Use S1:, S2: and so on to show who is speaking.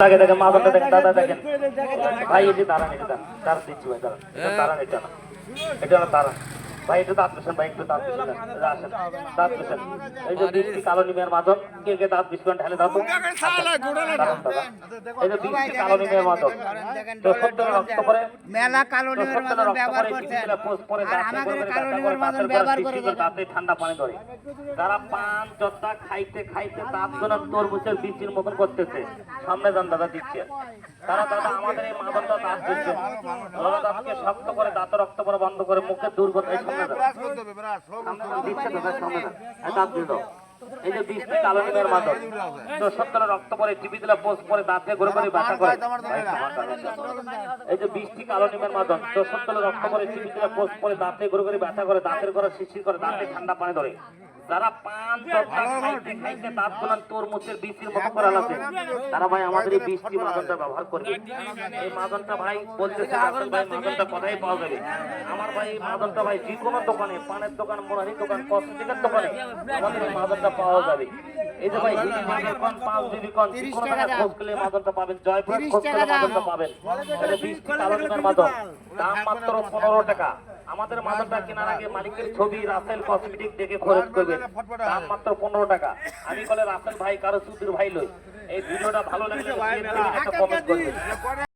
S1: আগে দেখেন মাদনটা দেখেন দাদা দেখেন ভাই এই যে দাঁড়ান এটা দাঁড়ান দিচ্ছি ভাই দাঁড়ান এটা দাঁড়ান এটা না দাঁড়ান ভাই একটু দাঁত পেছেন ভাই একটু দাঁত পেছেন আসেন দাঁত পেছেন এই যে বৃষ্টি কালো নিমের মাদন কে কে দাঁত বিস্কুট ঢেলে দাঁত এই যে বৃষ্টি কালো নিমের মাদন তো সত্তর রক্ত করে
S2: মেলা কালো নিমের মাদন ব্যবহার করছে আর আমাদের কালো নিমের মাদন ব্যবহার করে
S1: দাঁতে ঠান্ডা পানি ধরে যারা পান জর্দা খাইতে খাইতে দাঁত গুলো তরমুজের বীজের মতন করতেছে সামনে যান দাদা দিচ্ছে তারা দাদা আমাদের এই মাদনটা দাঁত দিচ্ছে দাঁতকে শক্ত করে দাঁত রক্ত করে বন্ধ করে মুখে দুর্গন্ধ এই সামনে দিচ্ছে দাদা সামনে দাঁত দিয়ে দাও এই যে বৃষ্টি কালো নিমের মাদন তো সত্তর রক্ত পরে টিপি দিলে পোষ পরে দাঁতে ঘুরে করে ব্যথা করে এই যে বৃষ্টি কালো নিমের মাদন তো সত্তর রক্ত পরে টিপি দিলে পোষ পরে দাঁতে ঘুরে করে ব্যথা করে দাঁতের ঘরে শিশির করে দাঁতে ঠান্ডা পানি ধরে যারা পান খাইতে খাইতে দাঁত গুলান তরমুজের বীজের মতো করে আলাদা তারা ভাই আমাদের এই বৃষ্টি মাদনটা ব্যবহার করবে এই মাদনটা ভাই বলতেছে আসল ভাই মাদনটা কোথায় পাওয়া যাবে আমার ভাই এই মাদনটা ভাই যে কোনো দোকানে পানের দোকান মোড়ারি দোকান কসমেটিকের দোকানে আমাদের এই মাদনটা পাওয়া যাবে এই যে ভাই হিলি মাদন কোন 5 জিবি কোন যে কোনো টাকা খোঁজ করলে মাদনটা পাবেন জয়পুর খোঁজ করলে মাদনটা পাবেন এটা বৃষ্টি কালো নিমের মাদন দাম মাত্র 15 টাকা আমাদের মাদনটা কেনার আগে মালিকের ছবি রাসেল কসমেটিক দেখে খরচ করবেন দাম মাত্র 15 টাকা আমি বলে রাসেল ভাই কারো সুধীর ভাই লই এই ভিডিওটা ভালো লাগলে একটা কমেন্ট করবেন।